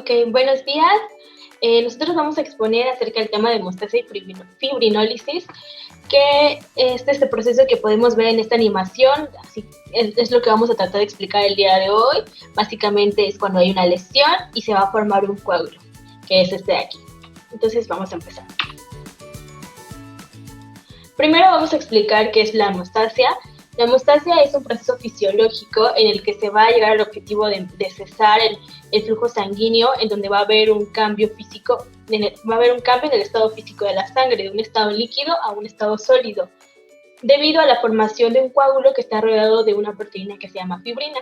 Ok, buenos días. Nosotros vamos a exponer acerca del tema de hemostasia y fibrinólisis, que es este proceso que podemos ver en esta animación. Así es lo que vamos a tratar de explicar el día de hoy. Básicamente es cuando hay una lesión y se va a formar un coágulo, que es este de aquí. Entonces vamos a empezar. Primero vamos a explicar qué es la hemostasia. La hemostasia es un proceso fisiológico en el que se va a llegar al objetivo de cesar el flujo sanguíneo, en donde va a haber un cambio físico, va a haber un cambio en el estado físico de la sangre, de un estado líquido a un estado sólido, debido a la formación de un coágulo que está rodeado de una proteína que se llama fibrina.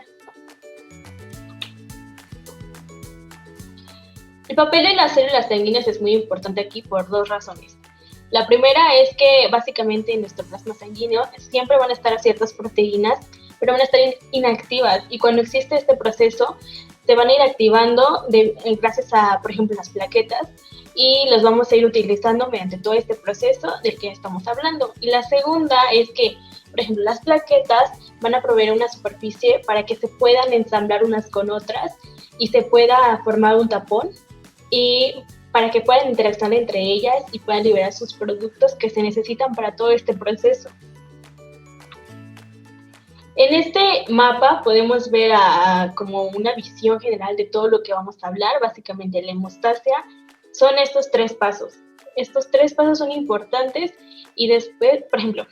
El papel de las células sanguíneas es muy importante aquí por dos razones. La primera es que básicamente en nuestro plasma sanguíneo siempre van a estar ciertas proteínas, pero van a estar inactivas, y cuando existe este proceso se van a ir activando gracias a, por ejemplo, las plaquetas, y los vamos a ir utilizando mediante todo este proceso del que estamos hablando. Y la segunda es que, por ejemplo, las plaquetas van a proveer una superficie para que se puedan ensamblar unas con otras y se pueda formar un tapón, y para que puedan interaccionar entre ellas y puedan liberar sus productos que se necesitan para todo este proceso. En este mapa podemos ver como una visión general de todo lo que vamos a hablar. Básicamente la hemostasia son estos tres pasos. Estos tres pasos son importantes, y después, por ejemplo,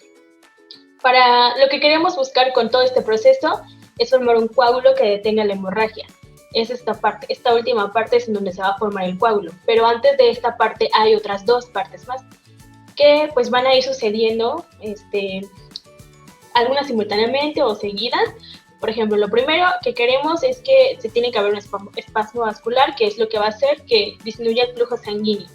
para lo que queremos buscar con todo este proceso es formar un coágulo que detenga la hemorragia. Es esta parte, esta última parte es en donde se va a formar el coágulo, pero antes de esta parte hay otras dos partes más que pues van a ir sucediendo, algunas simultáneamente o seguidas. Por ejemplo, lo primero que queremos es que se tiene que haber un espasmo vascular, que es lo que va a hacer que disminuya el flujo sanguíneo.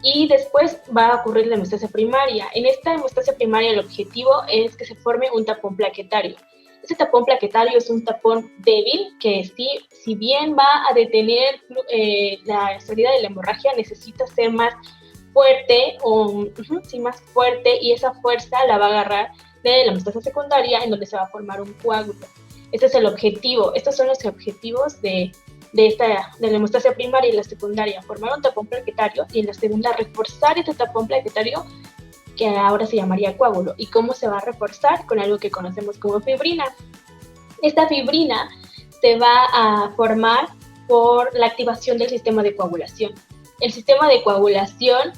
Y después va a ocurrir la hemostasia primaria. En esta hemostasia primaria el objetivo es que se forme un tapón plaquetario. Este tapón plaquetario es un tapón débil que si bien va a detener la salida de la hemorragia, necesita ser más fuerte, más fuerte, y esa fuerza la va a agarrar de la hemostasia secundaria, en donde se va a formar un coágulo. Este es el objetivo. Estos son los objetivos de la hemostasia primaria y la secundaria: formar un tapón plaquetario, y en la segunda reforzar este tapón plaquetario, que ahora se llamaría coágulo. ¿Y cómo se va a reforzar? Con algo que conocemos como fibrina. Esta fibrina se va a formar por la activación del sistema de coagulación. El sistema de coagulación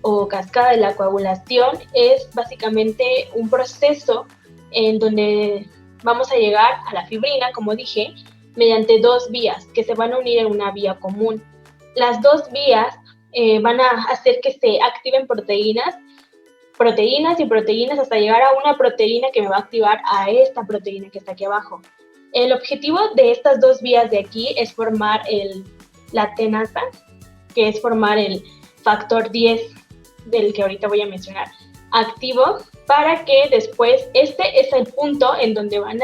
o cascada de la coagulación es básicamente un proceso en donde vamos a llegar a la fibrina, como dije, mediante dos vías que se van a unir en una vía común. Las dos vías van a hacer que se activen proteínas hasta llegar a una proteína que me va a activar a esta proteína que está aquí abajo. El objetivo de estas dos vías de aquí es formar la tenasa, que es formar el factor 10 del que ahorita voy a mencionar, activo, para que después este es el punto en donde van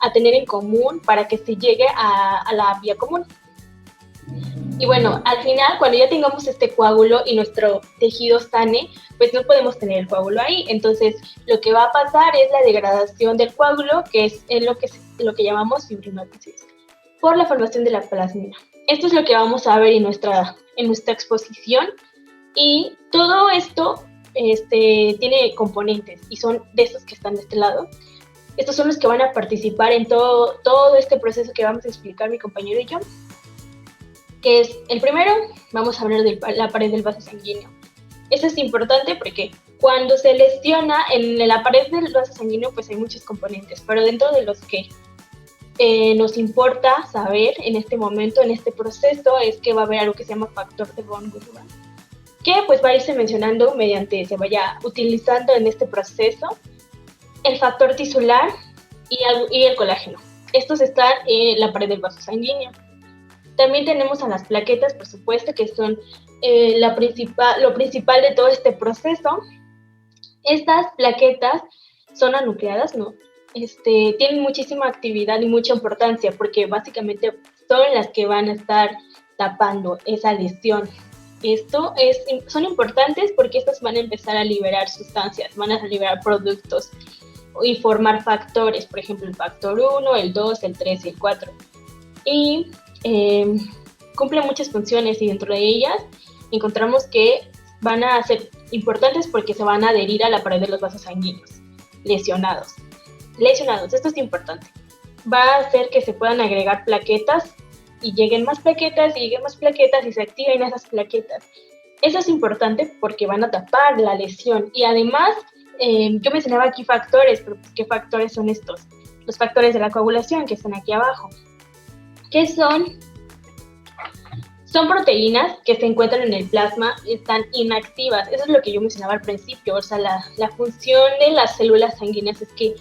a tener en común para que se llegue a la vía común. Y bueno, al final, cuando ya tengamos este coágulo y nuestro tejido sane, pues no podemos tener el coágulo ahí. Entonces, lo que va a pasar es la degradación del coágulo, que es lo que llamamos fibrinólisis, por la formación de la plasmina. Esto es lo que vamos a ver en nuestra exposición, y todo esto tiene componentes, y son de estos que están de este lado. Estos son los que van a participar en todo este proceso que vamos a explicar mi compañero y yo, que es el primero. Vamos a hablar de la pared del vaso sanguíneo. Esto es importante porque cuando se lesiona en la pared del vaso sanguíneo, pues hay muchos componentes, pero dentro de los que nos importa saber en este momento, en este proceso, es que va a haber algo que se llama factor de von Willebrand, que pues va a irse mencionando se vaya utilizando en este proceso. El factor tisular y el colágeno. Estos están en la pared del vaso sanguíneo. También tenemos a las plaquetas, por supuesto, que son lo principal de todo este proceso. Estas plaquetas son anucleadas, ¿no? Tienen muchísima actividad y mucha importancia, porque básicamente son las que van a estar tapando esa lesión. Son importantes porque estas van a empezar a liberar sustancias, van a liberar productos y formar factores, por ejemplo, el factor 1, el 2, el 3 y el 4. Y cumplen muchas funciones y dentro de ellas encontramos que van a ser importantes porque se van a adherir a la pared de los vasos sanguíneos lesionados. Esto es importante. Va a hacer que se puedan agregar plaquetas y lleguen más plaquetas y se activen esas plaquetas. Eso es importante porque van a tapar la lesión y además yo mencionaba aquí factores, pero ¿qué factores son estos? Los factores de la coagulación que están aquí abajo. ¿Qué son? Son proteínas que se encuentran en el plasma y están inactivas. Eso es lo que yo mencionaba al principio. O sea, la función de las células sanguíneas es que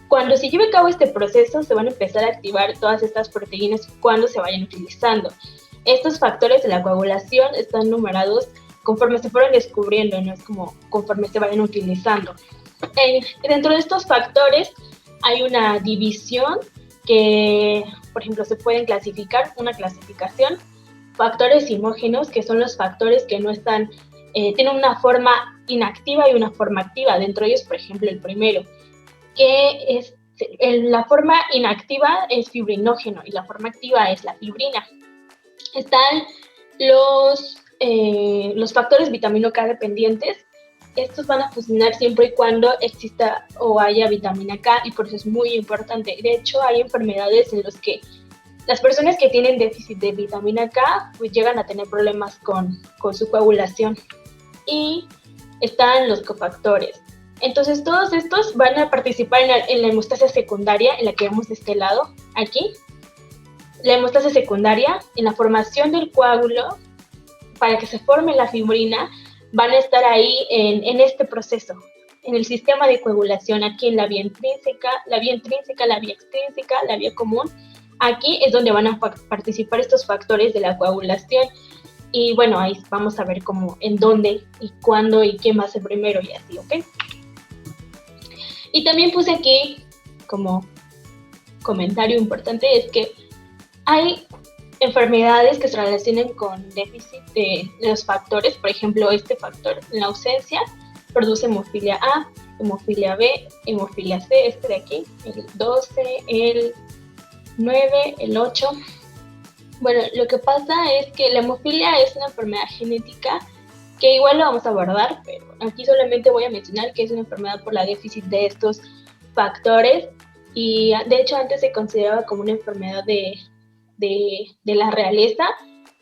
cuando se lleve a cabo este proceso se van a empezar a activar todas estas proteínas cuando se vayan utilizando. Estos factores de la coagulación están numerados conforme se fueron descubriendo, no es como conforme se vayan utilizando. Dentro de estos factores hay una división que, por ejemplo, se pueden clasificar, una clasificación, factores simógenos, que son los factores que no están, tienen una forma inactiva y una forma activa. Dentro de ellos, por ejemplo, el primero, que es la forma inactiva es fibrinógeno y la forma activa es la fibrina. Están los factores vitamina K dependientes. Estos van a funcionar siempre y cuando exista o haya vitamina K y por eso es muy importante. De hecho, hay enfermedades en las que las personas que tienen déficit de vitamina K pues llegan a tener problemas con su coagulación. Y están los cofactores. Entonces, todos estos van a participar en la hemostasia secundaria, en la que vemos de este lado, aquí. La hemostasia secundaria, en la formación del coágulo, para que se forme la fibrina, van a estar ahí en este proceso, en el sistema de coagulación, aquí en la vía intrínseca, la vía extrínseca, la vía común. Aquí es donde van a participar estos factores de la coagulación. Y bueno, ahí vamos a ver cómo, en dónde y cuándo y quién va a ser primero y así, ¿ok? Y también puse aquí como comentario importante es que hay enfermedades que se relacionan con déficit de los factores. Por ejemplo, este factor en la ausencia produce hemofilia A, hemofilia B, hemofilia C, este de aquí, el 12, el 9, el 8. Bueno, lo que pasa es que la hemofilia es una enfermedad genética que igual lo vamos a abordar, pero aquí solamente voy a mencionar que es una enfermedad por la déficit de estos factores y de hecho antes se consideraba como una enfermedad de la realeza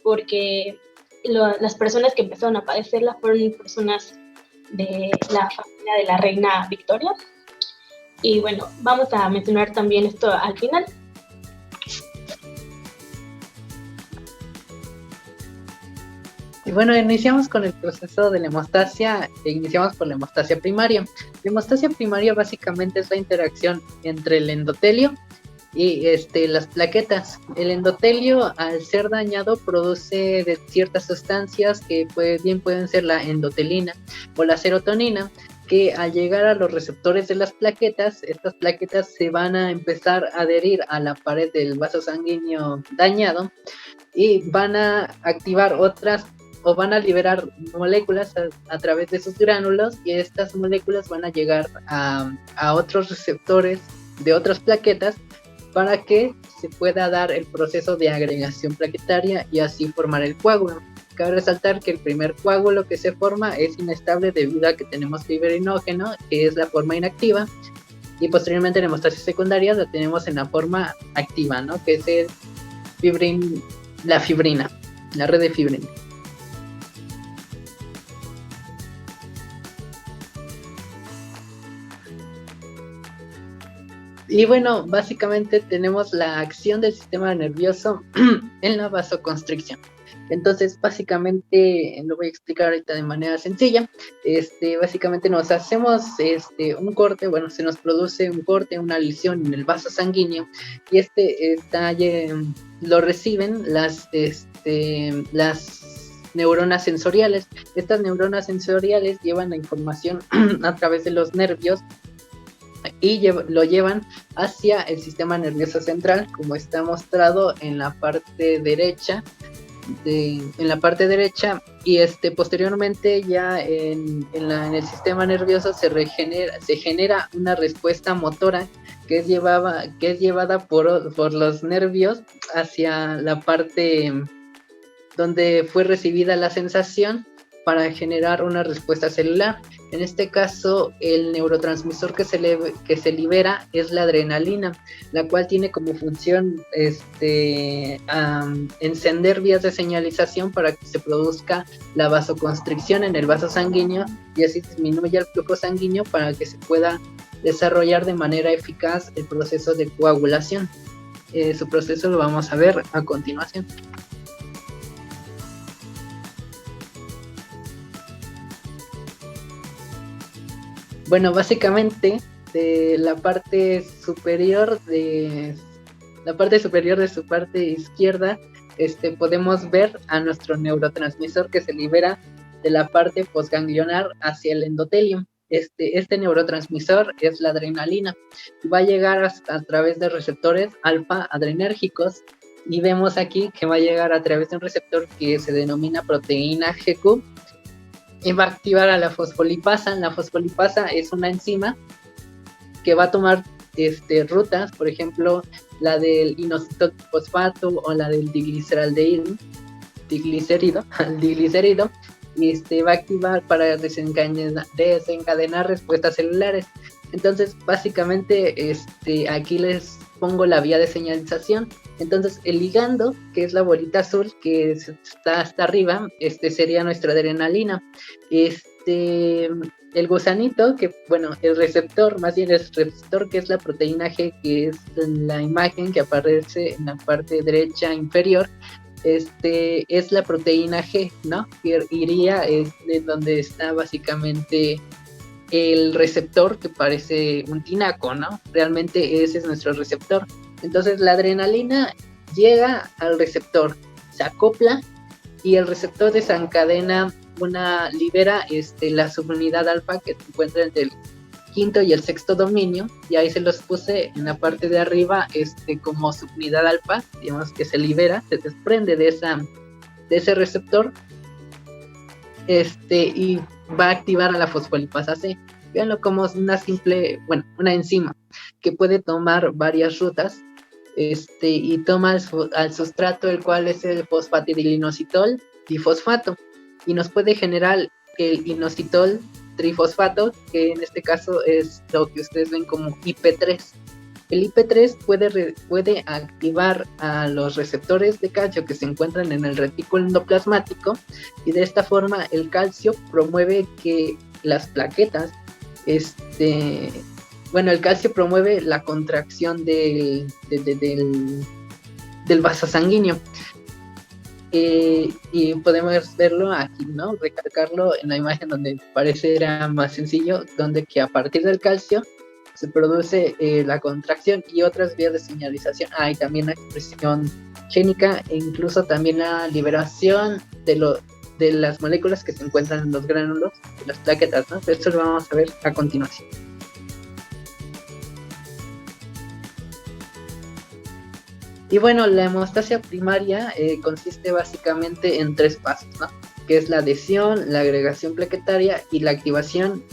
porque las personas que empezaron a padecerla fueron personas de la familia de la reina Victoria. Y bueno, vamos a mencionar también esto al final. Y bueno, iniciamos con el proceso de la hemostasia, iniciamos por la hemostasia primaria. La hemostasia primaria básicamente es la interacción entre el endotelio y las plaquetas. El endotelio, al ser dañado, produce de ciertas sustancias que bien pueden ser la endotelina o la serotonina, que al llegar a los receptores de las plaquetas, estas plaquetas se van a empezar a adherir a la pared del vaso sanguíneo dañado y van a activar otras o van a liberar moléculas a través de sus gránulos y estas moléculas van a llegar a otros receptores de otras plaquetas para que se pueda dar el proceso de agregación plaquetaria y así formar el coágulo. Cabe resaltar que el primer coágulo que se forma es inestable debido a que tenemos fibrinógeno, que es la forma inactiva, y posteriormente en hemostasia secundaria la tenemos en la forma activa, ¿no? Que es la fibrina, la red de fibrina. Y bueno, básicamente tenemos la acción del sistema nervioso en la vasoconstricción. Entonces, básicamente, lo voy a explicar ahorita de manera sencilla. Básicamente nos hacemos un corte, bueno, se nos produce un corte, una lesión en el vaso sanguíneo y lo reciben las neuronas sensoriales. Estas neuronas sensoriales llevan la información a través de los nervios y lo llevan hacia el sistema nervioso central, como está mostrado en la parte derecha y posteriormente ya en el sistema nervioso se genera una respuesta motora que es llevada por los nervios hacia la parte donde fue recibida la sensación para generar una respuesta celular. En este caso, el neurotransmisor que se libera es la adrenalina, la cual tiene como función encender vías de señalización para que se produzca la vasoconstricción en el vaso sanguíneo y así disminuya el flujo sanguíneo para que se pueda desarrollar de manera eficaz el proceso de coagulación. Su proceso lo vamos a ver a continuación. Bueno, básicamente de la parte superior de su parte izquierda, podemos ver a nuestro neurotransmisor que se libera de la parte postganglionar hacia el endotelio. Este neurotransmisor es la adrenalina. Va a llegar a través de receptores alfa adrenérgicos y vemos aquí que va a llegar a través de un receptor que se denomina proteína GQ y va a activar a la fosfolipasa. La fosfolipasa es una enzima que va a tomar rutas, por ejemplo, la del inositol-fosfato o la del diglicerido, y va a activar para desencadenar respuestas celulares. Entonces, básicamente, aquí les pongo la vía de señalización. Entonces, el ligando, que es la bolita azul que está hasta arriba, sería nuestra adrenalina. El gusanito, el receptor que es la proteína G, que es la imagen que aparece en la parte derecha inferior, es la proteína G, ¿no? Que iría de donde está básicamente el receptor, que parece un tinaco, ¿no? Realmente ese es nuestro receptor. Entonces la adrenalina llega al receptor, se acopla y el receptor desencadena libera la subunidad alfa que se encuentra entre el quinto y el sexto dominio, y ahí se los puse en la parte de arriba como subunidad alfa, digamos que se libera, se desprende de ese receptor y va a activar a la fosfolipasa C. Véanlo como una enzima que puede tomar varias rutas y toma al sustrato, el cual es el fosfatidilinositol difosfato, y nos puede generar el inositol trifosfato, que en este caso es lo que ustedes ven como IP3. El IP3 puede activar a los receptores de calcio que se encuentran en el retículo endoplasmático, y de esta forma el calcio promueve que las plaquetas, el calcio promueve la contracción del vaso sanguíneo. Y podemos verlo aquí, ¿no? Recalcarlo en la imagen donde parecerá más sencillo, donde que a partir del calcio se produce la contracción y otras vías de señalización. Y también la expresión génica e incluso también la liberación de las moléculas que se encuentran en los gránulos de las plaquetas, ¿no? Esto lo vamos a ver a continuación. Y bueno, la hemostasia primaria consiste básicamente en 3 pasos, ¿no? Que es la adhesión, la agregación plaquetaria y la activación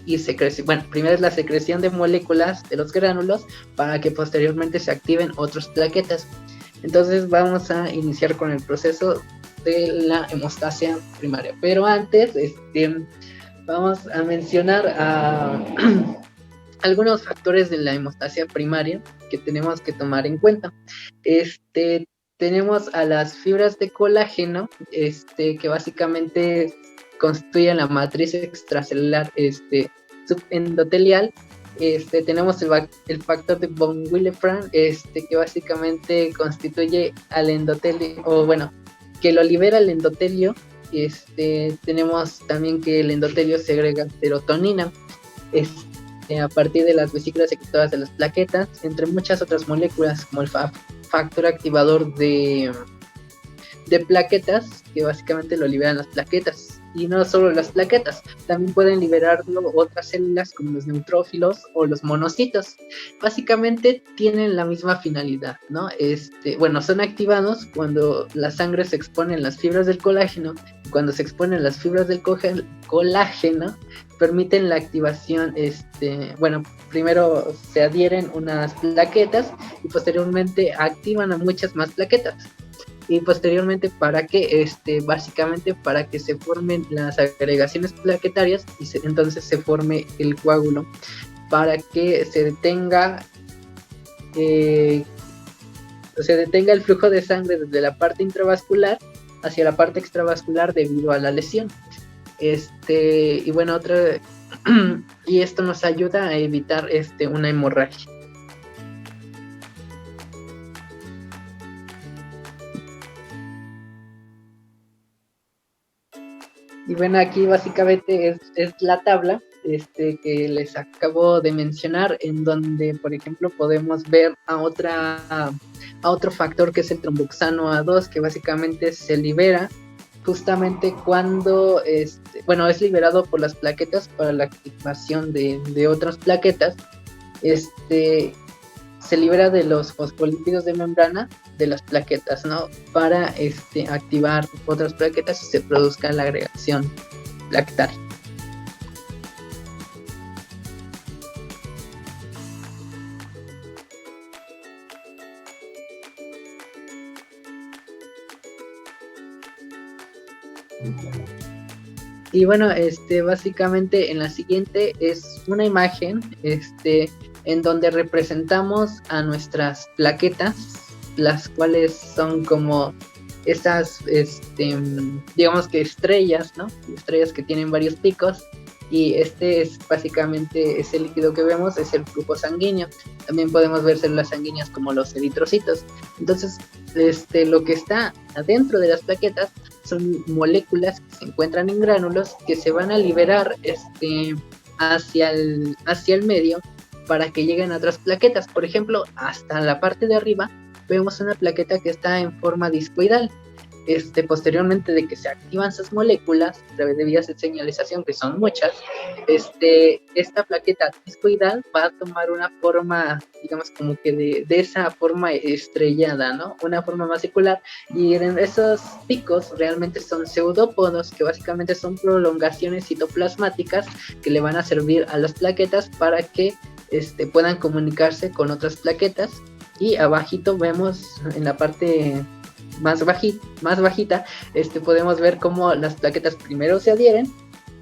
y secreción. Bueno, primero es la secreción de moléculas de los gránulos para que posteriormente se activen otras plaquetas. Entonces vamos a iniciar con el proceso de la hemostasia primaria. Pero antes, vamos a mencionar algunos factores de la hemostasia primaria que tenemos que tomar en cuenta. Tenemos a las fibras de colágeno, que básicamente constituyen la matriz extracelular subendotelial. Tenemos el factor de von Willebrand, que básicamente constituye al endotelio, que lo libera el endotelio. Tenemos también que el endotelio segrega serotonina a partir de las vesículas secretoras de las plaquetas, entre muchas otras moléculas como el factor activador de plaquetas, que básicamente lo liberan las plaquetas. Y no solo las plaquetas, también pueden liberarlo otras células como los neutrófilos o los monocitos. Básicamente tienen la misma finalidad, ¿no? Son activados cuando la sangre se expone en las fibras del colágeno. Cuando se exponen las fibras del colágeno, permiten la activación, primero se adhieren unas plaquetas y posteriormente activan a muchas más plaquetas. y posteriormente para que básicamente para que se formen las agregaciones plaquetarias y entonces se forme el coágulo, para que se detenga el flujo de sangre desde la parte intravascular hacia la parte extravascular debido a la lesión. Y bueno, y esto nos ayuda a evitar una hemorragia. Y bueno, aquí básicamente es la tabla que les acabo de mencionar, en donde, por ejemplo, podemos ver a otro factor que es el tromboxano A2, que básicamente se libera justamente cuando, es liberado por las plaquetas para la activación de otras plaquetas. Se libera de los fosfolípidos de membrana de las plaquetas, ¿no? Para activar otras plaquetas y se produzca la agregación plaquetaria. Y bueno, básicamente en la siguiente es una imagen, en donde representamos a nuestras plaquetas, las cuales son como esas, digamos que estrellas, ¿no? Estrellas que tienen varios picos, y es básicamente ese líquido que vemos, es el flujo sanguíneo. También podemos ver células sanguíneas como los eritrocitos. Entonces, lo que está adentro de las plaquetas son moléculas que se encuentran en gránulos que se van a liberar hacia el medio para que lleguen a otras plaquetas. Por ejemplo, hasta la parte de arriba vemos una plaqueta que está en forma discoidal. Posteriormente de que se activan esas moléculas a través de vías de señalización, que son muchas, esta plaqueta discoidal va a tomar una forma, digamos, como que de esa forma estrellada, ¿no? Una forma más circular, y en esos picos realmente son pseudópodos, que básicamente son prolongaciones citoplasmáticas que le van a servir a las plaquetas para que puedan comunicarse con otras plaquetas. Y abajito vemos en la parte más bajita, podemos ver cómo las plaquetas primero se adhieren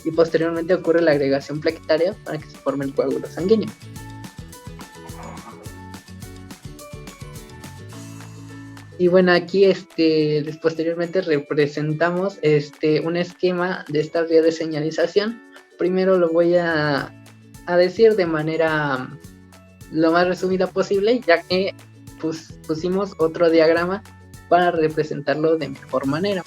y posteriormente ocurre la agregación plaquetaria para que se forme el coágulo sanguíneo. Y bueno, aquí posteriormente representamos un esquema de esta vía de señalización. Primero lo voy a decir de manera lo más resumida posible, ya que pusimos otro diagrama para representarlo de mejor manera.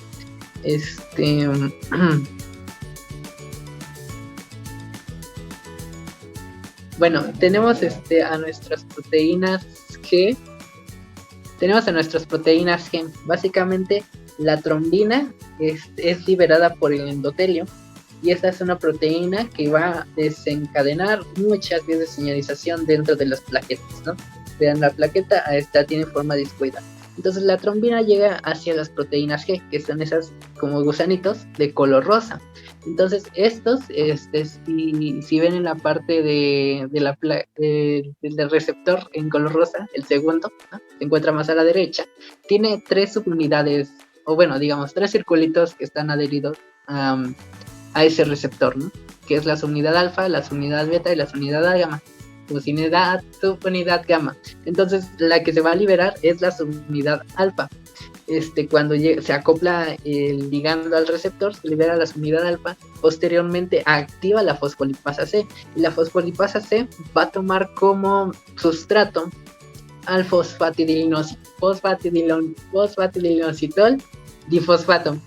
Bueno, tenemos a nuestras proteínas G. Básicamente la trombina es liberada por el endotelio, y esta es una proteína que va a desencadenar muchas vías de señalización dentro de las plaquetas, ¿no? Vean, la plaqueta tiene forma discoidal. Entonces la trombina llega hacia las proteínas G, que son esas como gusanitos de color rosa. Entonces estos, si ven en la parte del receptor en color rosa, el segundo, ¿no? Se encuentra más a la derecha, tiene 3 subunidades, o bueno, digamos 3 circulitos que están adheridos a ese receptor, ¿no? Que es la subunidad alfa, la subunidad beta y la subunidad gamma. Subunidad gamma. Entonces la que se va a liberar es la subunidad alfa. Cuando se acopla el ligando al receptor, se libera la subunidad alfa. Posteriormente activa la fosfolipasa C, y la fosfolipasa C va a tomar como sustrato al fosfatidilinositol difosfato.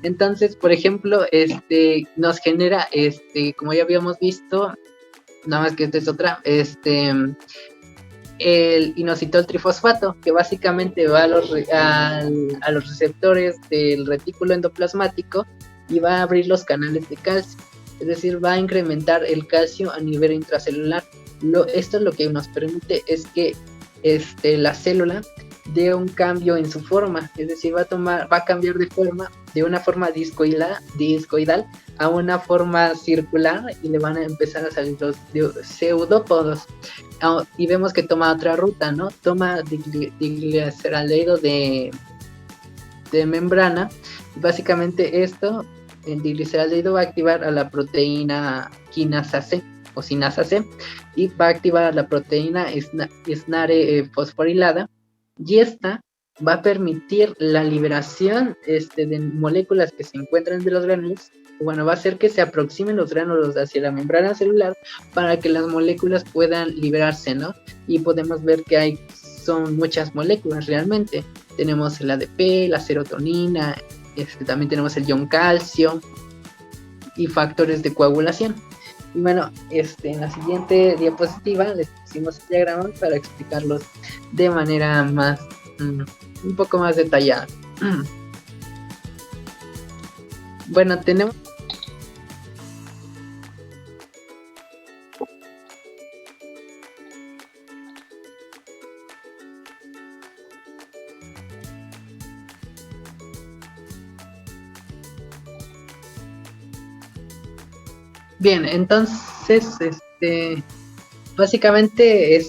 Entonces, por ejemplo, nos genera, como ya habíamos visto, nada más que esta es otra, el inositol trifosfato, que básicamente va a los receptores del retículo endoplasmático y va a abrir los canales de calcio, es decir, va a incrementar el calcio a nivel intracelular. Esto lo que nos permite es que la célula dé un cambio en su forma, es decir, va a cambiar de forma, de una forma discoidal a una forma circular, y le van a empezar a salir los pseudópodos. Y vemos que toma otra ruta, ¿no? Toma digliceraldehído de de membrana. Básicamente esto, el digliceraldehído va a activar a la proteína quinasa C o sinasa C y va a activar a la proteína SNARE fosforilada, y esta va a permitir la liberación de moléculas que se encuentran de los gránulos. Bueno, va a hacer que se aproximen los gránulos hacia la membrana celular para que las moléculas puedan liberarse, ¿no? Y podemos ver que son muchas moléculas realmente. Tenemos el ADP, la serotonina, también tenemos el ion calcio y factores de coagulación. Y bueno, en la siguiente diapositiva les pusimos el diagrama para explicarlos de manera más, un poco más detallada. Bueno, tenemos... Bien, entonces, básicamente,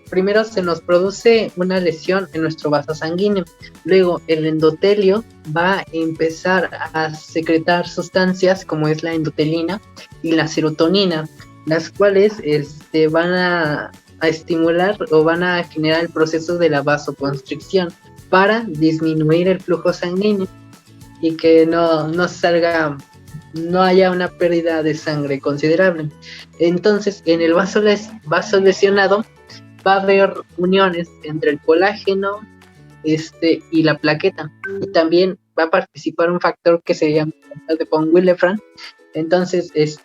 primero se nos produce una lesión en nuestro vaso sanguíneo. Luego, el endotelio va a empezar a secretar sustancias como es la endotelina y la serotonina, las cuales van a estimular o van a generar el proceso de la vasoconstricción para disminuir el flujo sanguíneo y que no haya una pérdida de sangre considerable. Entonces, en el vaso lesionado va a haber uniones entre el colágeno y la plaqueta, y también va a participar un factor que se llama de von Willebrand. Entonces, el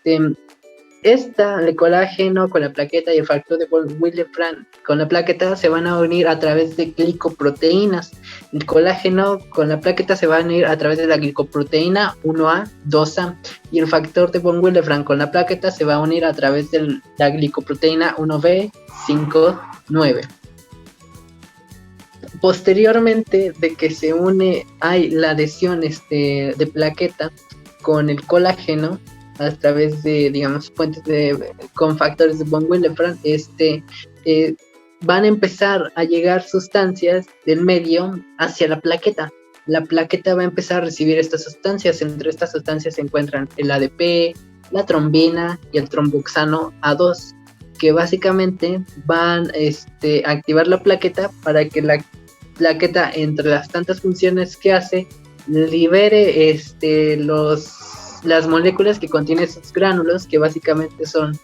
colágeno con la plaqueta y el factor de von Willebrand con la plaqueta se van a unir a través de glicoproteínas. El colágeno con la plaqueta se va a unir a través de la glicoproteína 1A, 2A, y el factor de von Willebrand con la plaqueta se va a unir a través de la glicoproteína 1B, 5, 9. Posteriormente de que se une, hay la adhesión de plaqueta con el colágeno a través de, digamos, con factores de von Willebrand, van a empezar a llegar sustancias del medio hacia la plaqueta. La plaqueta va a empezar a recibir estas sustancias. Entre estas sustancias se encuentran el ADP, la trombina y el tromboxano A2, que básicamente van a activar la plaqueta para que la plaqueta, entre las tantas funciones que hace, libere las moléculas que contienen esos gránulos, que básicamente son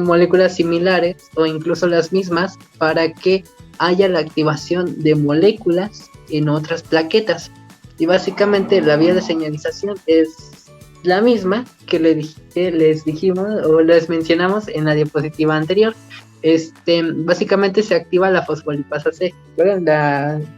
moléculas similares o incluso las mismas, para que haya la activación de moléculas en otras plaquetas. Y básicamente la vía de señalización es la misma que les dijimos o les mencionamos en la diapositiva anterior. Básicamente se activa la fosfolipasa C. Luego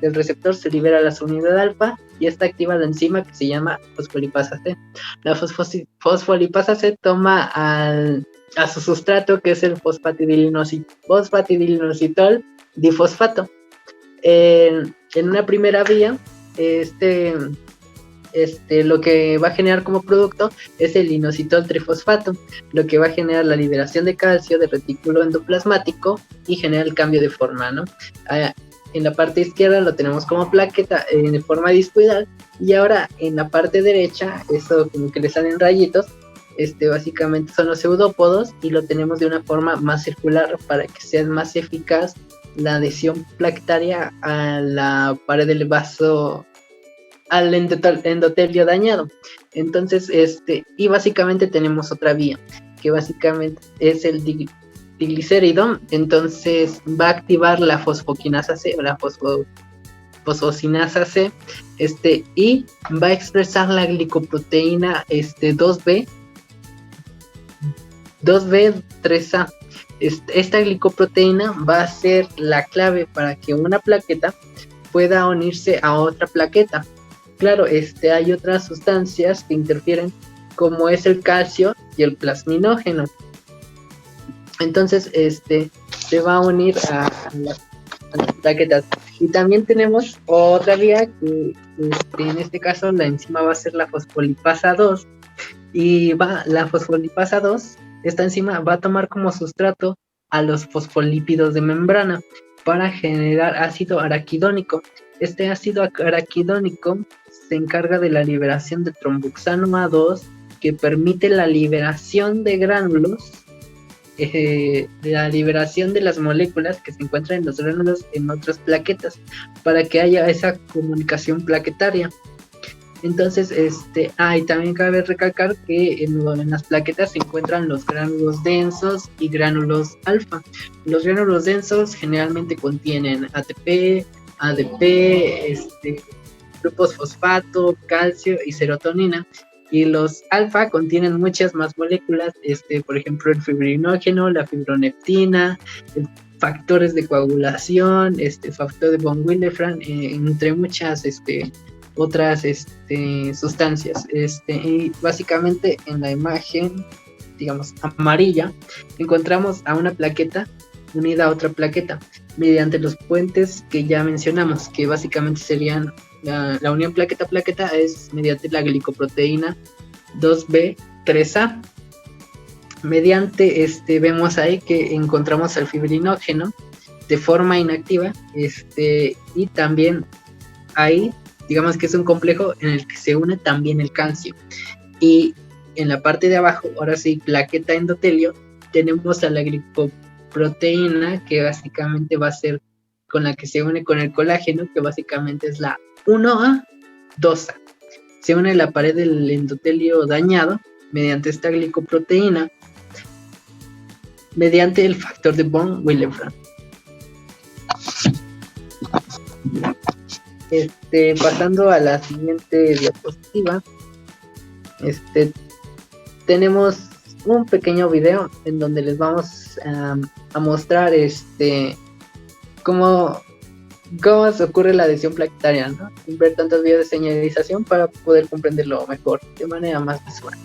del receptor se libera la subunidad alfa y esta activa la enzima que se llama fosfolipasa C. La fosfolipasa C toma a su sustrato, que es el fosfatidilinositol difosfato. En una primera vía, lo que va a generar como producto es el inositol trifosfato, lo que va a generar la liberación de calcio del retículo endoplasmático y genera el cambio de forma, ¿no? En la parte izquierda lo tenemos como plaqueta en forma discoidal, y ahora en la parte derecha, eso como que le salen rayitos, básicamente son los pseudópodos, y lo tenemos de una forma más circular para que sea más eficaz la adhesión plaquetaria a la pared del vaso, al endotelio dañado. Entonces, y básicamente tenemos otra vía, que básicamente es el diglicérido. Entonces va a activar la fosfoquinasa C o la fosfosinasa C, y va a expresar la glicoproteína 2B3A. Esta glicoproteína va a ser la clave para que una plaqueta pueda unirse a otra plaqueta. Claro, hay otras sustancias que interfieren, como es el calcio y el plasminógeno. Entonces, se va a unir a las plaquetas. Y también tenemos otra vía que, en este caso, la enzima va a ser la fosfolipasa 2. Y la fosfolipasa 2, esta enzima va a tomar como sustrato a los fosfolípidos de membrana para generar ácido araquidónico. Este ácido araquidónico se encarga de la liberación de tromboxano A2, que permite la liberación de gránulos, la liberación de las moléculas que se encuentran en los gránulos en otras plaquetas, para que haya esa comunicación plaquetaria. Entonces, y también cabe recalcar que en las plaquetas se encuentran los gránulos densos y gránulos alfa. Los gránulos densos generalmente contienen ATP, ADP, grupos fosfato, calcio y serotonina. Y los alfa contienen muchas más moléculas, por ejemplo el fibrinógeno, la fibronectina, factores de coagulación, factor de von Willebrand, entre muchas otras sustancias. Y básicamente en la imagen, digamos, amarilla, encontramos a una plaqueta unida a otra plaqueta mediante los puentes que ya mencionamos, que básicamente serían la unión plaqueta-plaqueta es mediante la glicoproteína 2B3A. Mediante vemos ahí que encontramos el fibrinógeno de forma inactiva, y también ahí digamos que es un complejo en el que se une también el calcio. Y en la parte de abajo, ahora sí, plaqueta endotelio, tenemos a la glicoproteína, que básicamente va a ser con la que se une con el colágeno, que básicamente es la 1A, 2A. Se une la pared del endotelio dañado mediante esta glicoproteína, mediante el factor de von Willebrand. Pasando a la siguiente diapositiva, tenemos un pequeño video en donde les vamos a mostrar cómo se ocurre la adhesión plaquetaria, ¿no? Ver tantas vías de señalización para poder comprenderlo mejor, de manera más visual.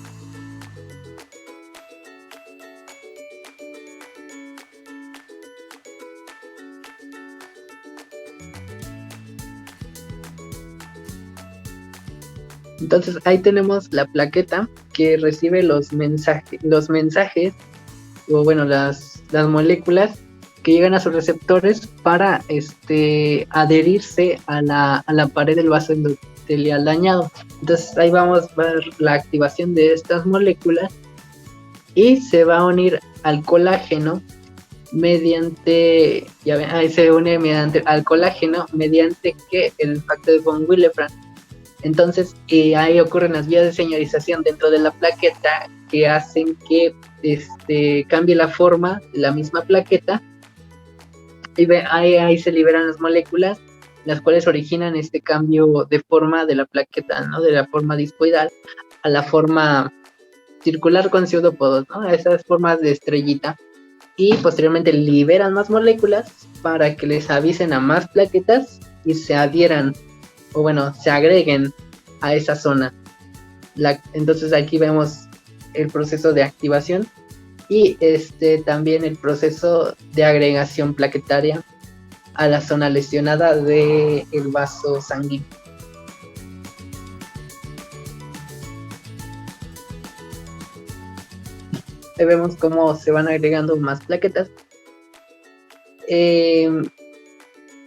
Entonces ahí tenemos la plaqueta que recibe los mensajes, o bueno, las moléculas que llegan a sus receptores para adherirse a la pared del vaso endotelial dañado. Entonces ahí vamos a ver la activación de estas moléculas y se va a unir al colágeno mediante, se une al colágeno mediante que el factor de von Willebrand. Entonces ahí ocurren las vías de señalización dentro de la plaqueta que hacen que cambie la forma de la misma plaqueta, y ahí se liberan las moléculas, las cuales originan este cambio de forma de la plaqueta, ¿no? De la forma discoidal a la forma circular con pseudópodos, ¿no? Esas formas de estrellita, y posteriormente liberan más moléculas para que les avisen a más plaquetas y se adhieran, o bueno, se agreguen a esa zona. Entonces aquí vemos el proceso de activación y también el proceso de agregación plaquetaria a la zona lesionada del vaso sanguíneo. Ahí vemos cómo se van agregando más plaquetas. Y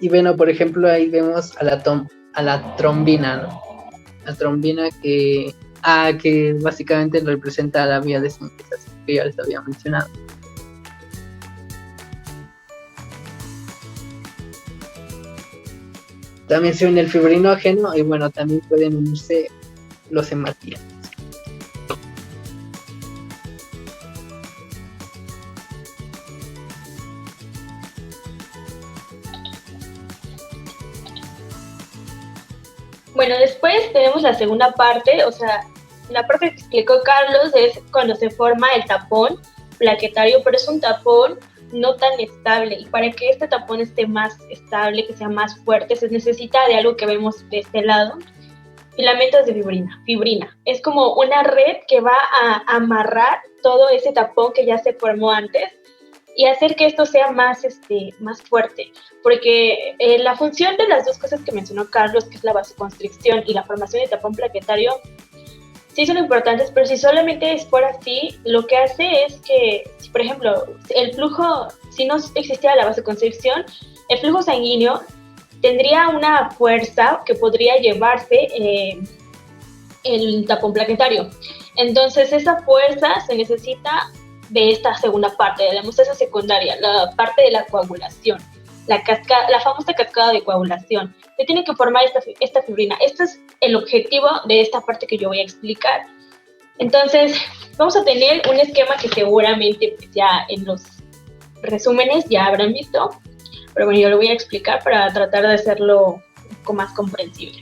bueno, por ejemplo, ahí vemos a la trombina, ¿no? La trombina que básicamente representa la vía de señalización que ya les había mencionado. También se une el fibrinógeno y bueno, también pueden unirse los hematianos. Bueno, después tenemos la segunda parte, o sea, la parte que explicó Carlos es cuando se forma el tapón plaquetario, pero es un tapón no tan estable, y para que este tapón esté más estable, que sea más fuerte, se necesita de algo que vemos de este lado, filamentos de fibrina. Es como una red que va a amarrar todo ese tapón que ya se formó antes y hacer que esto sea más fuerte, porque la función de las dos cosas que mencionó Carlos, que es la vasoconstricción y la formación de tapón plaquetario, sí son importantes, pero si solamente es por así, lo que hace es que, si, por ejemplo, el flujo, si no existiera la vasoconstricción, el flujo sanguíneo tendría una fuerza que podría llevarse el tapón plaquetario. Entonces esa fuerza se necesita de esta segunda parte, de la hemostasia secundaria, la parte de la coagulación, la famosa cascada de coagulación. Se tiene que formar esta fibrina. Este es el objetivo de esta parte que yo voy a explicar. Entonces, vamos a tener un esquema que seguramente pues, ya en los resúmenes ya habrán visto, pero bueno, yo lo voy a explicar para tratar de hacerlo un poco más comprensible.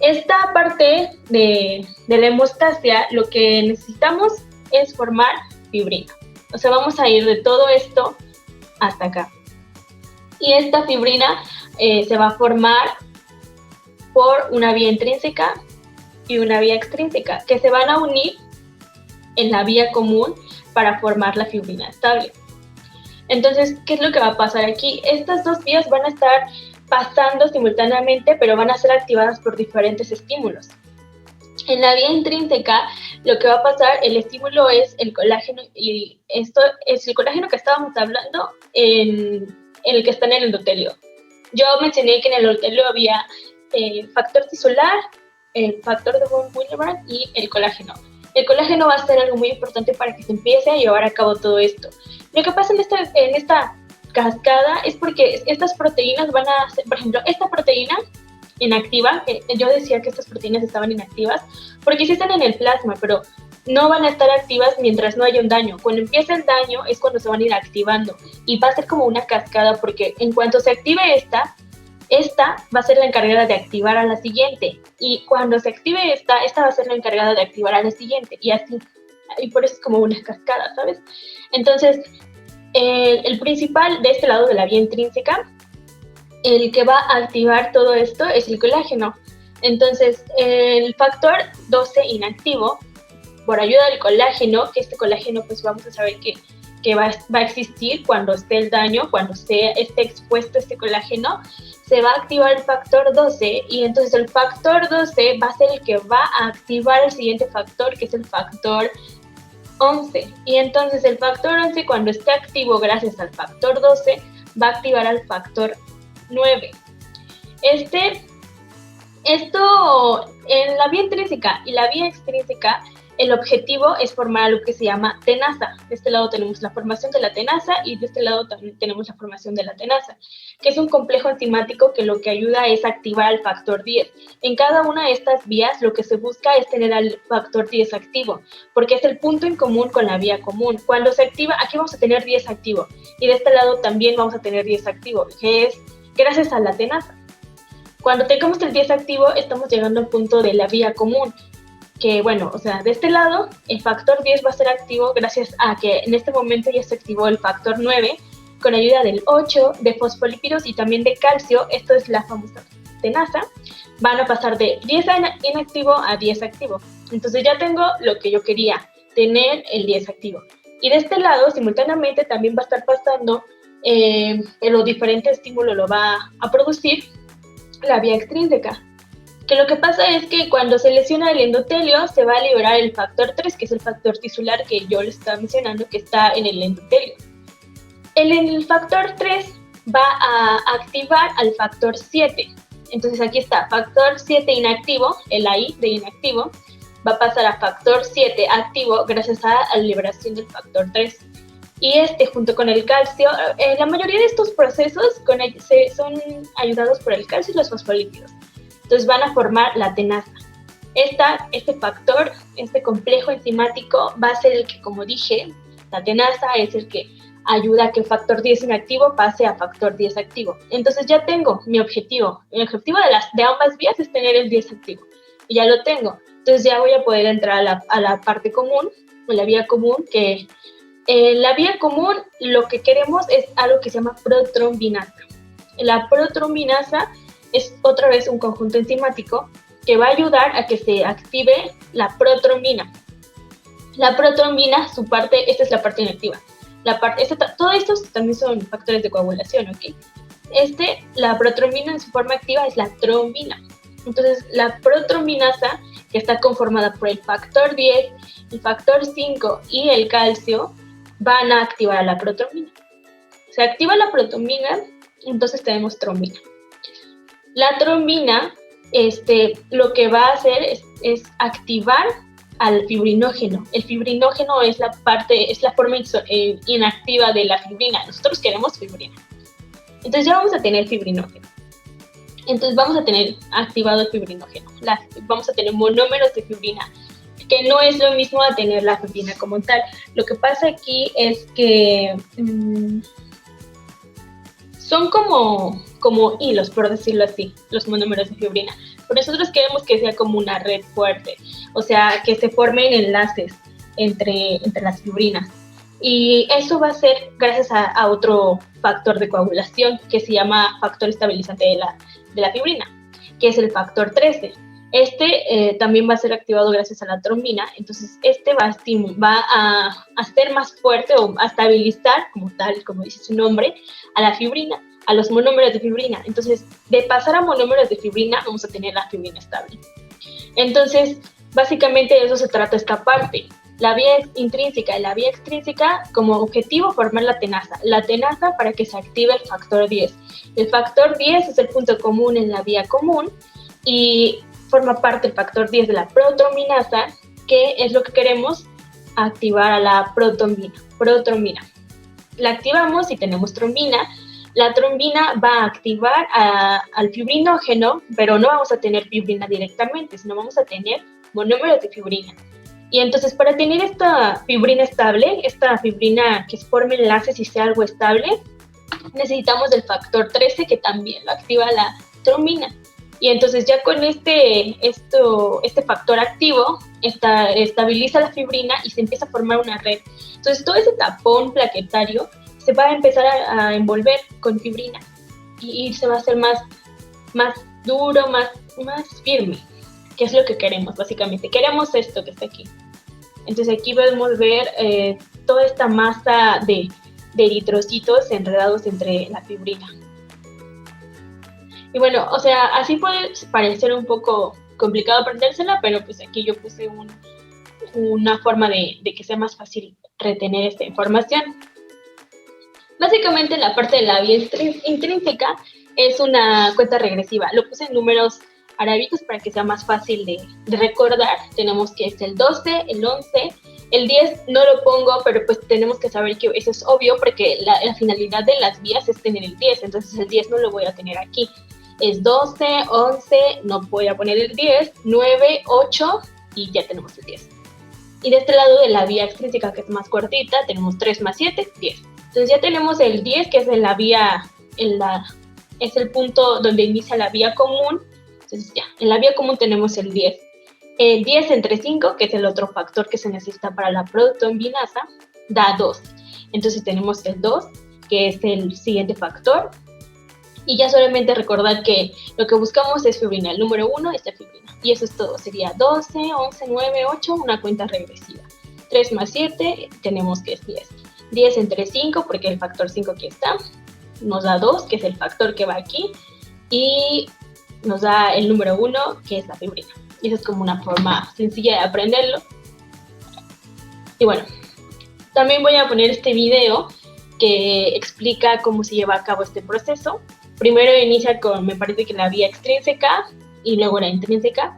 Esta parte de la hemostasia, lo que necesitamos es formar fibrina. O sea, vamos a ir de todo esto hasta acá. Y esta fibrina se va a formar por una vía intrínseca y una vía extrínseca, que se van a unir en la vía común para formar la fibrina estable. Entonces, ¿qué es lo que va a pasar aquí? Estas dos vías van a estar pasando simultáneamente, pero van a ser activadas por diferentes estímulos. En la vía intrínseca, lo que va a pasar, el estímulo es el colágeno, y esto es el colágeno que estábamos hablando en el que está en el endotelio. Yo mencioné que en el endotelio había factor tisular, el factor de von Willebrand y el colágeno. El colágeno va a ser algo muy importante para que se empiece a llevar a cabo todo esto. Lo que pasa en esta cascada es porque estas proteínas van a ser, por ejemplo, esta proteína inactiva, que yo decía que estas proteínas estaban inactivas, porque sí están en el plasma, pero no van a estar activas mientras no haya un daño. Cuando empieza el daño es cuando se van a ir activando y va a ser como una cascada, porque en cuanto se active esta va a ser la encargada de activar a la siguiente, y cuando se active esta va a ser la encargada de activar a la siguiente, y así, y por eso es como una cascada, ¿sabes? Entonces, el principal de este lado de la vía intrínseca, el que va a activar todo esto es el colágeno. Entonces, el factor 12 inactivo, por ayuda del colágeno, que este colágeno pues vamos a saber que va a existir cuando esté el daño, cuando esté expuesto este colágeno, se va a activar el factor 12, y entonces el factor 12 va a ser el que va a activar el siguiente factor, que es el factor 11. Y entonces el factor 11, cuando esté activo gracias al factor 12, va a activar al factor 9. Esto en la vía intrínseca y la vía extrínseca, el objetivo es formar algo que se llama tenaza. De este lado tenemos la formación de la tenaza y de este lado también tenemos la formación de la tenaza, que es un complejo enzimático que lo que ayuda es activar al factor 10. En cada una de estas vías lo que se busca es tener al factor 10 activo, porque es el punto en común con la vía común. Cuando se activa, aquí vamos a tener 10 activo, y de este lado también vamos a tener 10 activo, que es gracias a la tenaza. Cuando tengamos el 10 activo, estamos llegando al punto de la vía común, que bueno, o sea, de este lado, el factor 10 va a ser activo gracias a que en este momento ya se activó el factor 9, con ayuda del 8, de fosfolípidos y también de calcio. Esto es la famosa tenaza. Van a pasar de 10 inactivo a 10 activo. Entonces ya tengo lo que yo quería, tener el 10 activo. Y de este lado, simultáneamente, también va a estar pasando, los diferentes estímulos lo va a producir la vía extrínseca. Que lo que pasa es que cuando se lesiona el endotelio, se va a liberar el factor 3, que es el factor tisular que yo les estaba mencionando, que está en el endotelio. El factor 3 va a activar al factor 7. Entonces aquí está, factor 7 inactivo, el AI de inactivo, va a pasar a factor 7 activo gracias a la liberación del factor 3. Y junto con el calcio, la mayoría de estos procesos son ayudados por el calcio y los fosfolípidos. Entonces van a formar la tenaza. Este factor, este complejo enzimático, va a ser el que, como dije, la tenaza es el que ayuda a que el factor 10 inactivo pase a factor 10 activo. Entonces ya tengo mi objetivo. Mi objetivo de ambas vías es tener el 10 activo. Y ya lo tengo. Entonces ya voy a poder entrar a la parte común, o la vía común, que en la vía común lo que queremos es algo que se llama protrombinasa. La protrombinasa es otra vez un conjunto enzimático que va a ayudar a que se active la protrombina. La protrombina, su parte, esta es la parte inactiva. Todos estos también son factores de coagulación, ¿ok? La protrombina en su forma activa es la trombina. Entonces, la protrombinasa, que está conformada por el factor 10, el factor 5 y el calcio, van a activar a la protrombina. Se activa la protrombina, entonces tenemos trombina. La trombina lo que va a hacer es activar al fibrinógeno. El fibrinógeno es la forma inactiva de la fibrina. Nosotros queremos fibrina. Entonces ya vamos a tener fibrinógeno. Entonces vamos a tener activado el fibrinógeno. Vamos a tener monómeros de fibrina, que no es lo mismo a tener la fibrina como tal. Lo que pasa aquí es que son como hilos, por decirlo así, los monómeros de fibrina. Pero nosotros queremos que sea como una red fuerte, o sea, que se formen enlaces entre las fibrinas. Y eso va a ser gracias a otro factor de coagulación que se llama factor estabilizante de la fibrina, que es el factor 13. También va a ser activado gracias a la trombina, entonces va a hacer más fuerte o a estabilizar, como dice su nombre, a la fibrina, a los monómeros de fibrina. Entonces, de pasar a monómeros de fibrina, vamos a tener la fibrina estable. Entonces, básicamente de eso se trata esta parte. La vía intrínseca y la vía extrínseca, como objetivo, formar la tenaza. La tenaza para que se active el factor 10. El factor 10 es el punto común en la vía común y forma parte del factor 10 de la protrombinasa, que es lo que queremos activar a la protrombina. La activamos y tenemos trombina. La trombina va a activar al fibrinógeno, pero no vamos a tener fibrina directamente, sino vamos a tener monómeros de fibrina. Y entonces, para tener esta fibrina estable, esta fibrina que forme enlaces y sea algo estable, necesitamos del factor 13, que también lo activa la trombina. Y entonces ya con este factor activo, estabiliza la fibrina y se empieza a formar una red. Entonces todo ese tapón plaquetario se va a empezar a envolver con fibrina y se va a hacer más duro, más firme, que es lo que queremos básicamente. Queremos esto que está aquí. Entonces aquí podemos ver toda esta masa de eritrocitos enredados entre la fibrina. Y bueno, o sea, así puede parecer un poco complicado aprendérsela, pero pues aquí yo puse una forma de que sea más fácil retener esta información. Básicamente la parte de la vía intrínseca es una cuenta regresiva. Lo puse en números arábicos para que sea más fácil de recordar. Tenemos que es el 12, el 11, el 10 no lo pongo, pero pues tenemos que saber que eso es obvio porque la finalidad de las vías es tener el 10, entonces el 10 no lo voy a tener aquí. Es 12, 11, no voy a poner el 10, 9, 8 y ya tenemos el 10. Y de este lado de la vía extrínseca, que es más cortita, tenemos 3 más 7, 10. Entonces ya tenemos el 10, que es en la vía, es el punto donde inicia la vía común. Entonces ya, en la vía común tenemos el 10. El 10 entre 5, que es el otro factor que se necesita para la protrombinasa, da 2. Entonces tenemos el 2, que es el siguiente factor. Y ya solamente recordar que lo que buscamos es fibrina. El número 1 es la fibrina. Y eso es todo. Sería 12, 11, 9, 8, una cuenta regresiva. 3 más 7, tenemos que es 10. 10 entre 5, porque el factor 5 aquí está. Nos da 2, que es el factor que va aquí. Y nos da el número 1, que es la fibrina. Y eso es como una forma sencilla de aprenderlo. Y bueno, también voy a poner este video que explica cómo se lleva a cabo este proceso. Primero inicia con, me parece que la vía extrínseca y luego la intrínseca.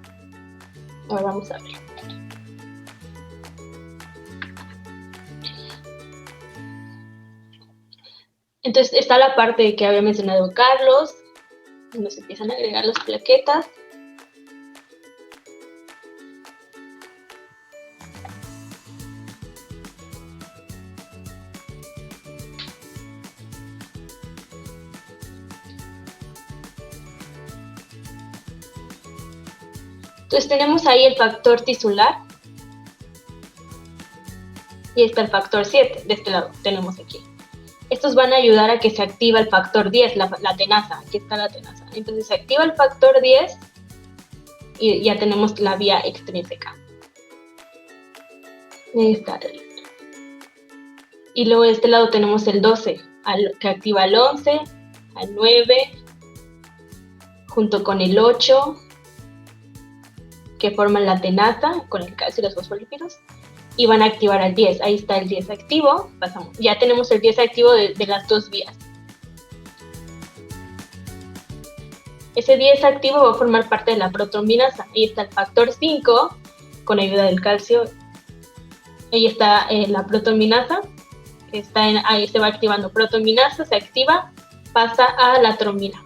Ahora vamos a ver. Entonces está la parte que había mencionado Carlos, donde se empiezan a agregar las plaquetas. Entonces tenemos ahí el factor tisular y está el factor 7, de este lado tenemos aquí. Estos van a ayudar a que se activa el factor 10, la tenaza, aquí está la tenaza. Entonces se activa el factor 10 y ya tenemos la vía extrínseca. Ahí está. Y luego de este lado tenemos el 12, que activa el 11, al 9, junto con el 8, que forman la tenaza con el calcio y los fosfolípidos, y van a activar al 10. Ahí está el 10 activo. Pasamos. Ya tenemos el 10 activo de las dos vías. Ese 10 activo va a formar parte de la protrombinasa. Ahí está el factor 5 con ayuda del calcio. Ahí está la protrombinasa, que está ahí se va activando. Protrombinasa se activa, pasa a la trombina.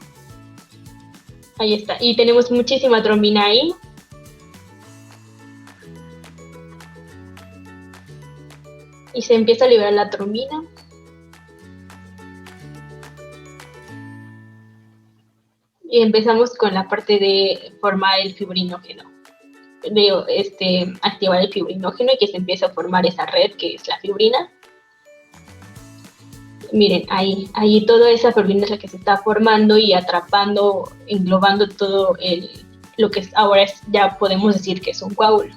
Ahí está. Y tenemos muchísima trombina ahí. Y se empieza a liberar la trombina. Y empezamos con la parte de formar el fibrinógeno. De activar el fibrinógeno y que se empiece a formar esa red que es la fibrina. Miren, ahí toda esa fibrina es la que se está formando y atrapando, englobando todo lo que ahora ya podemos decir que es un coágulo.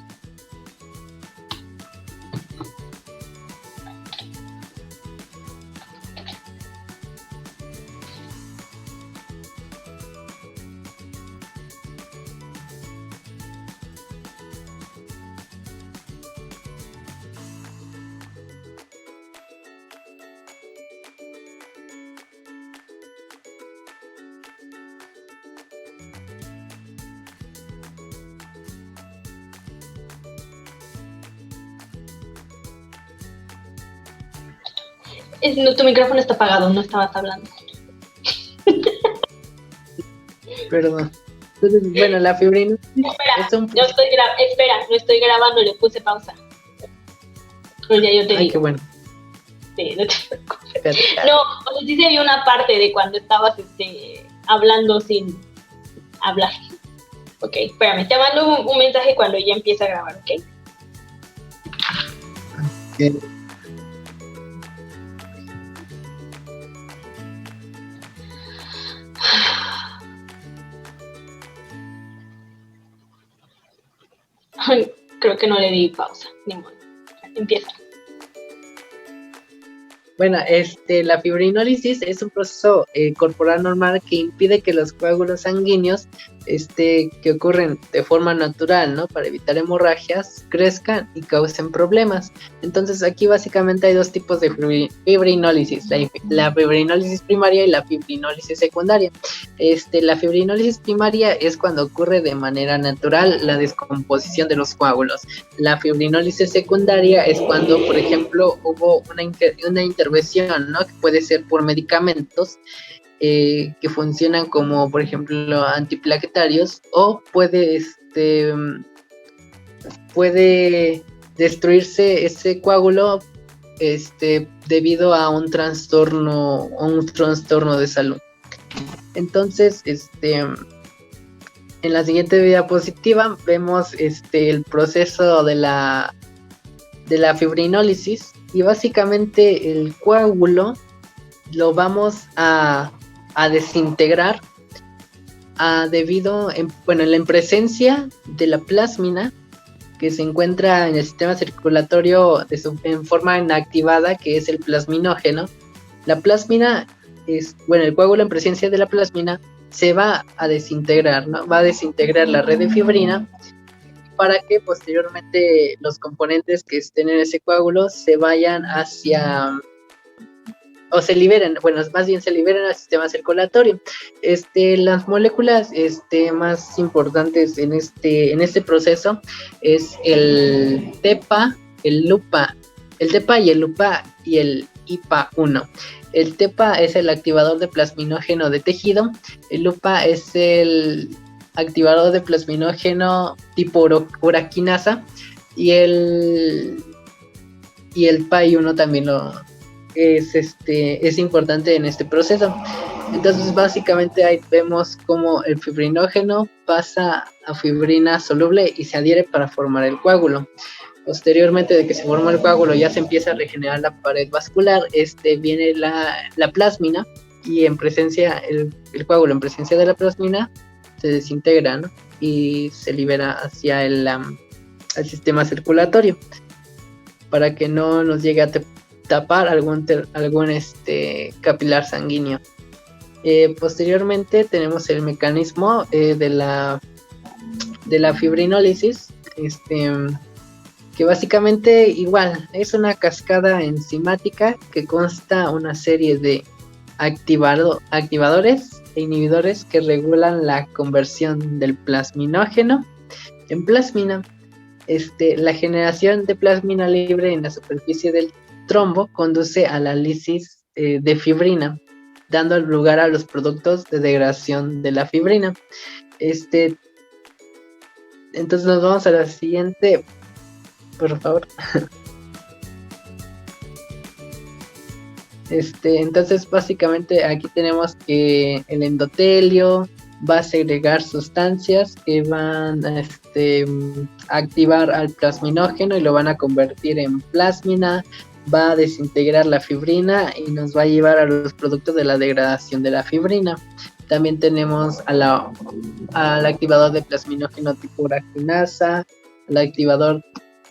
No, tu micrófono está apagado, no estabas hablando. Perdón. Entonces, bueno, la fibrina es un... no estoy grabando, le puse pausa. Pero ya yo te digo. Ay, qué bueno. Sí, no te preocupes. No, o sea, sí se vio una parte de cuando estabas hablando sin hablar. Ok, espérame, te mando un mensaje cuando ya empiece a grabar, ¿ok? Okay. Creo que no le di pausa, ni modo. Empieza. Bueno, la fibrinólisis es un proceso corporal normal que impide que los coágulos sanguíneos que ocurren de forma natural, ¿no? Para evitar hemorragias, crezcan y causen problemas. Entonces aquí básicamente hay dos tipos de fibrinólisis, la fibrinólisis primaria y la fibrinólisis secundaria. La fibrinólisis primaria es cuando ocurre de manera natural la descomposición de los coágulos. La fibrinólisis secundaria es cuando, por ejemplo, hubo una intervención, ¿no? Que puede ser por medicamentos, que funcionan como, por ejemplo, antiplaquetarios, o puede destruirse ese coágulo debido a un trastorno de salud. Entonces, en la siguiente diapositiva vemos el proceso de la fibrinólisis, y básicamente el coágulo lo vamos a desintegrar en presencia de la plásmina que se encuentra en el sistema circulatorio en forma inactivada, que es el plasminógeno. La plásmina el coágulo en presencia de la plásmina se va a desintegrar, ¿no? Va a desintegrar la red de fibrina para que posteriormente los componentes que estén en ese coágulo se vayan o se liberen, más bien se liberen al sistema circulatorio. Las moléculas más importantes en este proceso es el TEPA, el LUPA, y el IPA1. El TEPA es el activador de plasminógeno de tejido, el LUPA es el activador de plasminógeno tipo uraquinasa, y el PAI1 también es importante en este proceso. Entonces básicamente ahí vemos cómo el fibrinógeno pasa a fibrina soluble y se adhiere para formar el coágulo. Posteriormente de que se forma el coágulo, ya se empieza a regenerar la pared vascular, viene la plásmina, y en presencia el coágulo en presencia de la plásmina se desintegra, ¿no? Y se libera hacia el sistema circulatorio para que no nos llegue a tapar algún capilar sanguíneo. Posteriormente tenemos el mecanismo de la fibrinólisis, que básicamente igual es una cascada enzimática que consta una serie de activadores e inhibidores que regulan la conversión del plasminógeno en plasmina. La generación de plasmina libre en la superficie del trombo conduce a la lisis de fibrina, dando lugar a los productos de degradación de la fibrina. Entonces nos vamos a la siguiente, por favor. Entonces básicamente aquí tenemos que el endotelio va a segregar sustancias que van a activar al plasminógeno y lo van a convertir en plasmina, va a desintegrar la fibrina y nos va a llevar a los productos de la degradación de la fibrina. También tenemos al activador de plasminógeno tipo uraquinasa, al activador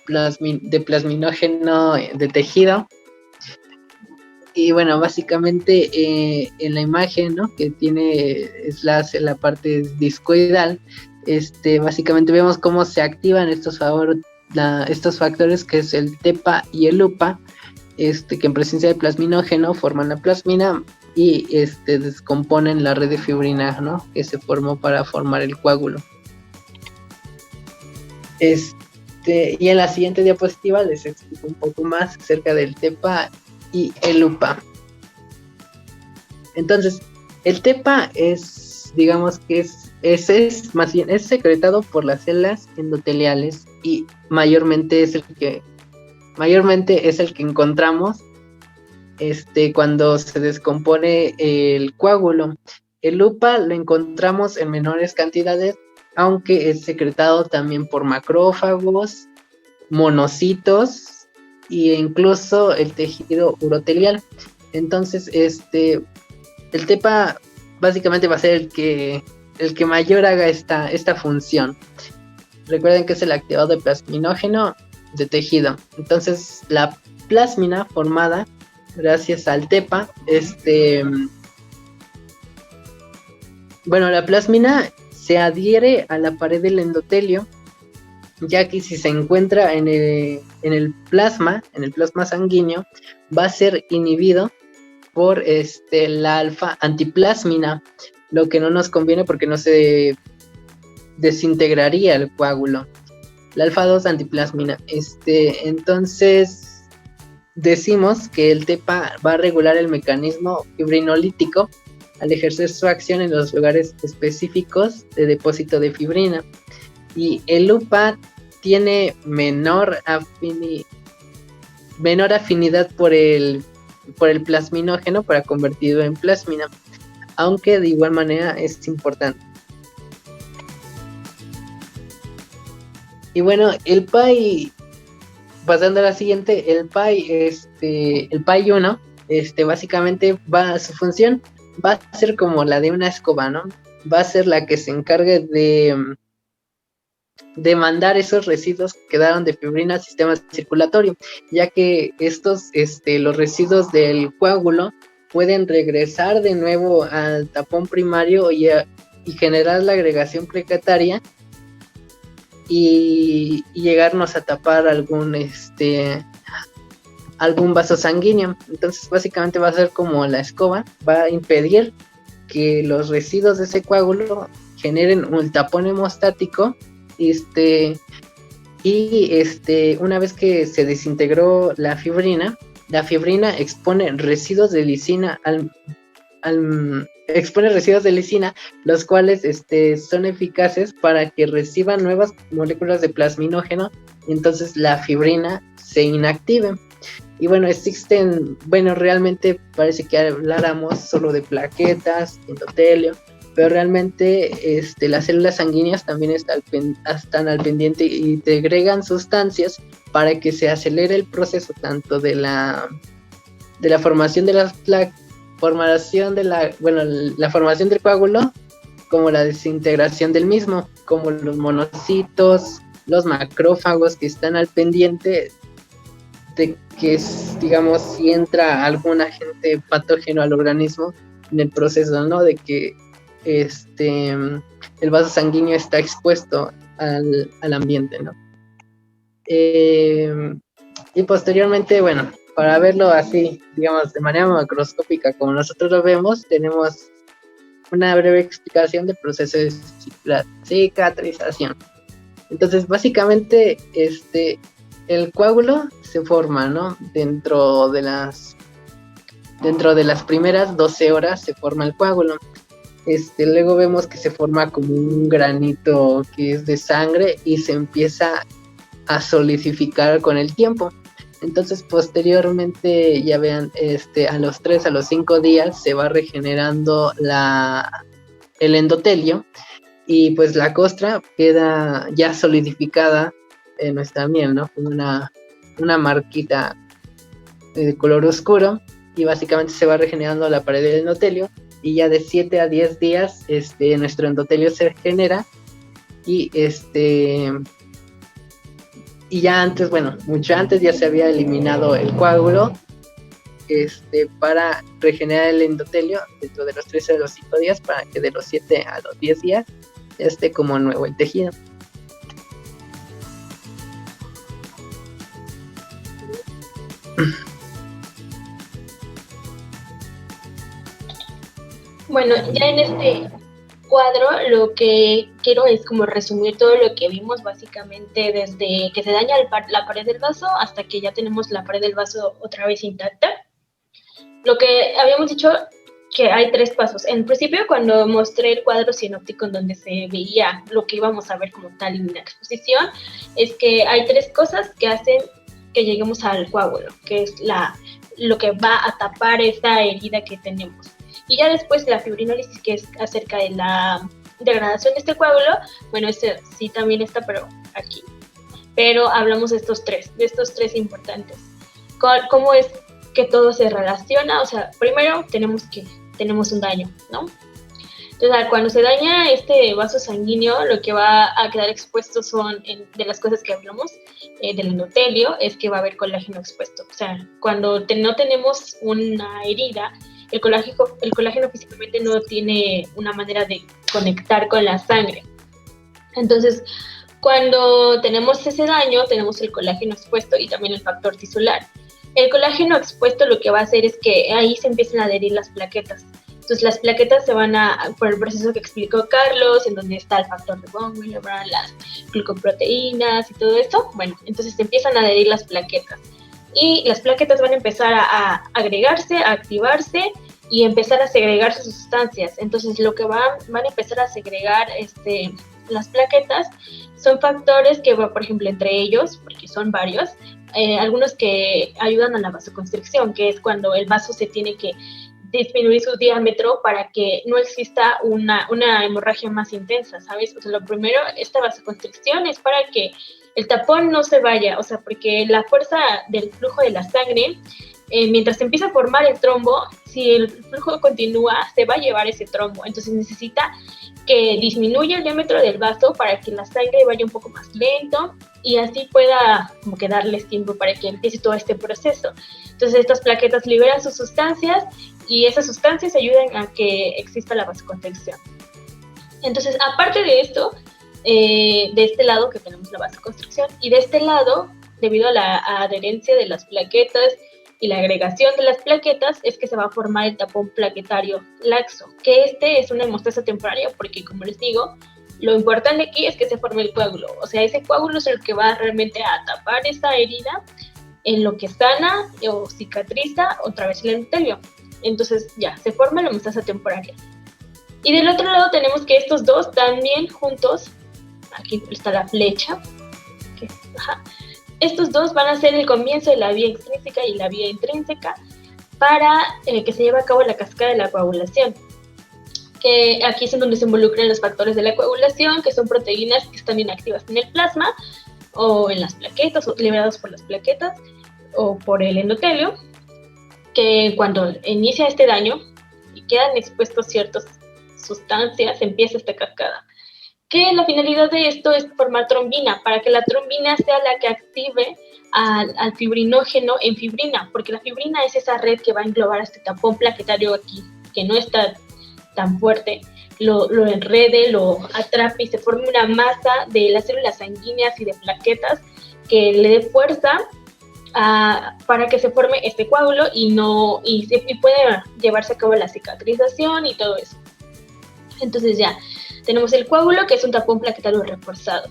de plasminógeno de tejido. Y bueno, básicamente en la imagen, ¿no?, que tiene la parte discoidal, básicamente vemos cómo se activan estos factores, que es el TEPA y el UPA, que en presencia de plasminógeno forman la plasmina y descomponen la red de fibrina, ¿no?, que se formó para formar el coágulo. Y en la siguiente diapositiva les explico un poco más acerca del TEPA y el UPA. Entonces, el TEPA es, digamos que es más bien secretado por las células endoteliales y mayormente es el que encontramos cuando se descompone el coágulo. El UPA lo encontramos en menores cantidades, aunque es secretado también por macrófagos, monocitos e incluso el tejido urotelial. Entonces, el TEPA básicamente va a ser el que mayor haga esta función. Recuerden que es el activador de plasminógeno de tejido. Entonces, la plasmina formada gracias al TEPA, la plasmina se adhiere a la pared del endotelio, ya que si se encuentra en el plasma sanguíneo, va a ser inhibido por la alfa antiplasmina, lo que no nos conviene porque no se desintegraría el coágulo. La alfa 2 antiplasmina. Entonces decimos que el TEPA va a regular el mecanismo fibrinolítico al ejercer su acción en los lugares específicos de depósito de fibrina. Y el UPA tiene menor afinidad por el plasminógeno para convertirlo en plasmina, aunque de igual manera es importante. Y bueno, el PAI, pasando a la siguiente, el PAI 1, básicamente su función va a ser como la de una escoba, ¿no? Va a ser la que se encargue de mandar esos residuos que quedaron de fibrina al sistema circulatorio, ya que los residuos del coágulo pueden regresar de nuevo al tapón primario y generar la agregación plaquetaria y llegarnos a tapar algún vaso sanguíneo. Entonces básicamente va a ser como la escoba, va a impedir que los residuos de ese coágulo generen un tapón hemostático. Una vez que se desintegró la fibrina expone residuos de lisina los cuales son eficaces para que reciban nuevas moléculas de plasminógeno, y entonces la fibrina se inactive. Y bueno, realmente parece que habláramos solo de plaquetas, endotelio, pero realmente las células sanguíneas también están al pendiente y segregan sustancias para que se acelere el proceso tanto de la formación de la formación del coágulo, como la desintegración del mismo, como los monocitos, los macrófagos, que están al pendiente de que, digamos, si entra algún agente patógeno al organismo en el proceso, ¿no?, de que el vaso sanguíneo está expuesto al ambiente, ¿no? Y posteriormente, bueno, para verlo así, digamos, de manera macroscópica como nosotros lo vemos, tenemos una breve explicación del proceso de cicatrización. Entonces, básicamente, el coágulo se forma, ¿no? Dentro de las primeras 12 horas se forma el coágulo. Luego vemos que se forma como un granito que es de sangre y se empieza a solidificar con el tiempo. Entonces, posteriormente, ya vean, a los 3 a los 5 días se va regenerando el endotelio y pues la costra queda ya solidificada en nuestra miel, ¿no? Como una marquita de color oscuro, y básicamente se va regenerando la pared del endotelio, y ya de 7 a 10 días nuestro endotelio se regenera y y ya antes, bueno, mucho antes ya se había eliminado el coágulo para regenerar el endotelio dentro de los 13 a los 5 días, para que de los 7 a los 10 días ya esté como nuevo el tejido. Bueno, ya en este cuadro lo que quiero es como resumir todo lo que vimos básicamente desde que se daña la pared del vaso hasta que ya tenemos la pared del vaso otra vez intacta. Lo que habíamos dicho que hay 3 pasos. En principio, cuando mostré el cuadro sinóptico en donde se veía lo que íbamos a ver como tal en la exposición, es que hay 3 cosas que hacen que lleguemos al coágulo, que es lo que va a tapar esa herida que tenemos. Y ya después la fibrinólisis, que es acerca de la degradación de este coágulo. Bueno, este sí también está, pero aquí. Pero hablamos de estos 3 importantes. ¿Cómo es que todo se relaciona? O sea, primero tenemos un daño, ¿no? Entonces, cuando se daña este vaso sanguíneo, lo que va a quedar expuesto son, de las cosas que hablamos, del endotelio, es que va a haber colágeno expuesto. O sea, cuando no tenemos una herida, el colágeno físicamente no tiene una manera de conectar con la sangre. Entonces, cuando tenemos ese daño, tenemos el colágeno expuesto y también el factor tisular. El colágeno expuesto lo que va a hacer es que ahí se empiezan a adherir las plaquetas. Entonces, las plaquetas se van por el proceso que explicó Carlos, en donde está el factor de von Willebrand, las glucoproteínas y todo esto. Bueno, entonces se empiezan a adherir las plaquetas. Y las plaquetas van a empezar a agregarse, a activarse y empezar a segregar sus sustancias. Entonces, lo que van a empezar a segregar las plaquetas son factores que, por ejemplo, entre ellos, porque son varios, algunos que ayudan a la vasoconstricción, que es cuando el vaso se tiene que disminuir su diámetro para que no exista una hemorragia más intensa, ¿sabes? O sea, lo primero, esta vasoconstricción es para que el tapón no se vaya, o sea, porque la fuerza del flujo de la sangre, mientras se empieza a formar el trombo, si el flujo continúa, se va a llevar ese trombo. Entonces necesita que disminuya el diámetro del vaso para que la sangre vaya un poco más lento y así pueda como que darles tiempo para que empiece todo este proceso. Entonces estas plaquetas liberan sus sustancias y esas sustancias ayudan a que exista la vasoconstricción. Entonces, aparte de esto, de este lado que tenemos la vasoconstricción y de este lado, debido a la adherencia de las plaquetas y la agregación de las plaquetas, es que se va a formar el tapón plaquetario laxo, que es una hemostasia temporaria porque, como les digo, lo importante aquí es que se forme el coágulo. O sea, ese coágulo es el que va realmente a tapar esa herida en lo que sana o cicatriza otra vez el endotelio. Entonces ya, se forma la hemostasia temporaria. Y del otro lado tenemos que estos dos también juntos, aquí está la flecha, estos dos van a ser el comienzo de la vía extrínseca y la vía intrínseca para que se lleve a cabo la cascada de la coagulación. Que aquí es en donde se involucran los factores de la coagulación, que son proteínas que están inactivas en el plasma o en las plaquetas, o liberadas por las plaquetas o por el endotelio, que cuando inicia este daño y quedan expuestos ciertas sustancias, empieza esta cascada. Que la finalidad de esto es formar trombina, para que la trombina sea la que active al fibrinógeno en fibrina, porque la fibrina es esa red que va a englobar este tapón plaquetario aquí, que no está tan fuerte, lo enrede, lo atrape y se forme una masa de las células sanguíneas y de plaquetas que le dé fuerza para que se forme este coágulo y pueda llevarse a cabo la cicatrización y todo eso. Entonces ya tenemos el coágulo, que es un tapón plaquetario reforzado.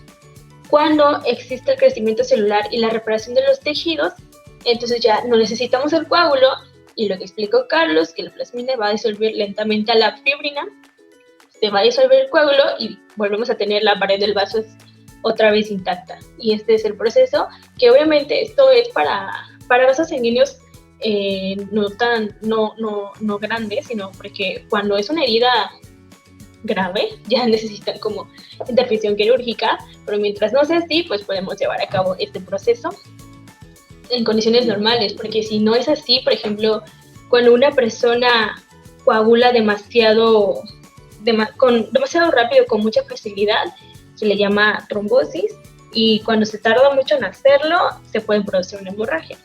Cuando existe el crecimiento celular y la reparación de los tejidos, entonces ya no necesitamos el coágulo, y lo que explicó Carlos, que la plasmina va a disolver lentamente a la fibrina, se va a disolver el coágulo y volvemos a tener la pared del vaso otra vez intacta. Y este es el proceso, que obviamente esto es para vasos sanguíneos no grandes, sino porque cuando es una herida grave ya necesitan como intervención quirúrgica, pero mientras no sea así, pues podemos llevar a cabo este proceso en condiciones normales, porque si no es así, por ejemplo, cuando una persona coagula demasiado rápido, con mucha facilidad, se le llama trombosis, y cuando se tarda mucho en hacerlo, se puede producir una hemorragia.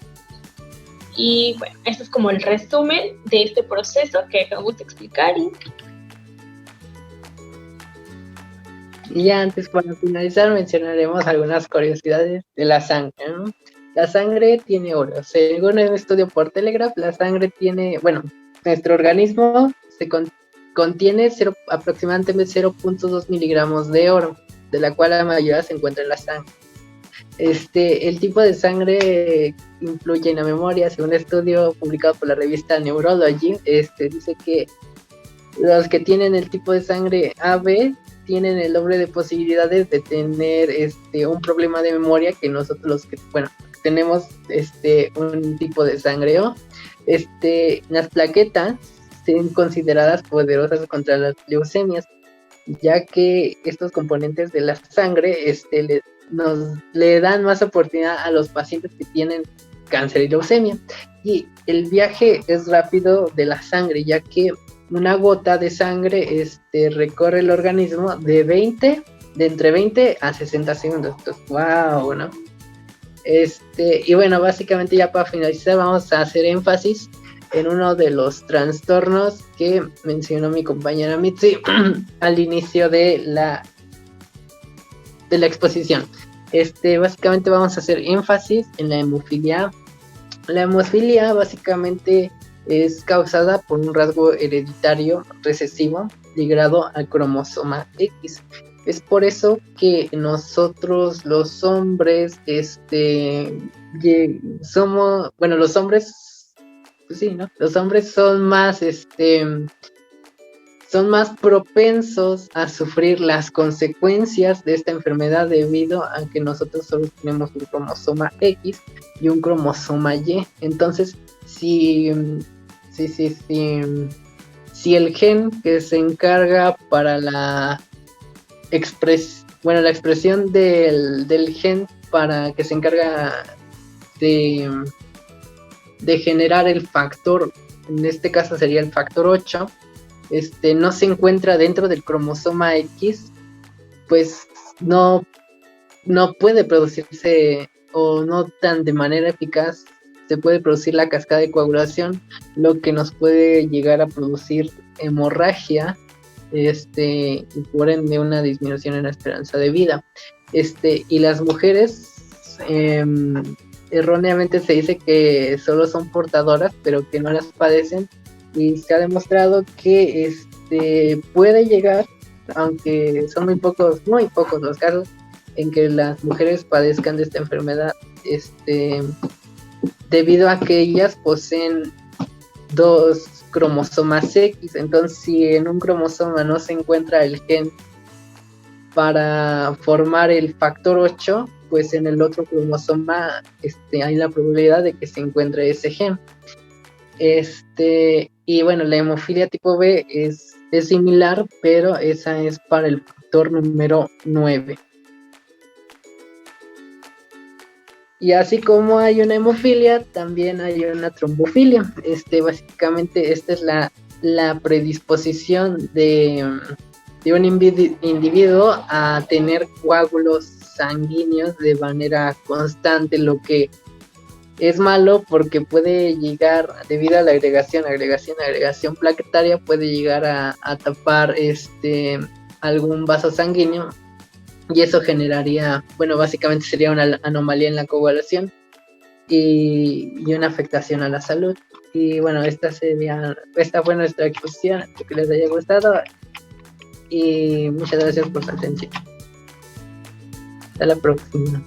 Y bueno, esto es como el resumen de este proceso que acabamos de explicar. Y ya antes, para finalizar, mencionaremos algunas curiosidades de la sangre, ¿no? La sangre tiene oro. Según un estudio por Telegraph, la sangre tiene, bueno, nuestro organismo contiene aproximadamente 0.2 miligramos de oro, de la cual la mayoría se encuentra en la sangre. El tipo de sangre influye en la memoria. Según un estudio publicado por la revista Neurology, dice que los que tienen el tipo de sangre AB tienen el doble de posibilidades de tener un problema de memoria que nosotros, los que, bueno, tenemos un tipo de sangre O. Las plaquetas son consideradas poderosas contra las leucemias, ya que estos componentes de la sangre le dan más oportunidad a los pacientes que tienen cáncer y leucemia. Y el viaje es rápido de la sangre, ya que una gota de sangre recorre el organismo de entre 20 a 60 segundos. Entonces, wow, ¿no? Y bueno, básicamente ya para finalizar vamos a hacer énfasis en uno de los trastornos que mencionó mi compañera Mitzi al inicio de la exposición. Básicamente vamos a hacer énfasis en la hemofilia. La hemofilia básicamente es causada por un rasgo hereditario recesivo ligado al cromosoma X. Es por eso que nosotros los hombres somos, bueno, los hombres, pues sí, ¿no? Los hombres son más propensos a sufrir las consecuencias de esta enfermedad, debido a que nosotros solo tenemos un cromosoma X y un cromosoma Y. Entonces, si el gen que se encarga para la expresión del gen para que se encarga de generar el factor, en este caso sería el factor 8, no se encuentra dentro del cromosoma X, pues no puede producirse, o no tan de manera eficaz se puede producir la cascada de coagulación, lo que nos puede llegar a producir hemorragia, y por ende una disminución en la esperanza de vida. Y las mujeres, erróneamente se dice que solo son portadoras, pero que no las padecen, y se ha demostrado que puede llegar, aunque son muy pocos los casos en que las mujeres padezcan de esta enfermedad, debido a que ellas poseen 2 cromosomas X. Entonces, si en un cromosoma no se encuentra el gen para formar el factor 8, pues en el otro cromosoma hay la probabilidad de que se encuentre ese gen. Y bueno, la hemofilia tipo B es similar, pero esa es para el factor número 9. Y así como hay una hemofilia, también hay una trombofilia. Básicamente esta es la predisposición de un individuo a tener coágulos sanguíneos de manera constante, lo que es malo porque puede llegar, debido a la agregación plaquetaria, puede llegar a tapar algún vaso sanguíneo, y eso generaría, bueno, básicamente sería una anomalía en la coagulación y una afectación a la salud. Y bueno, esta fue nuestra exposición. Espero que les haya gustado. y muchas gracias por su atención. Hasta la próxima.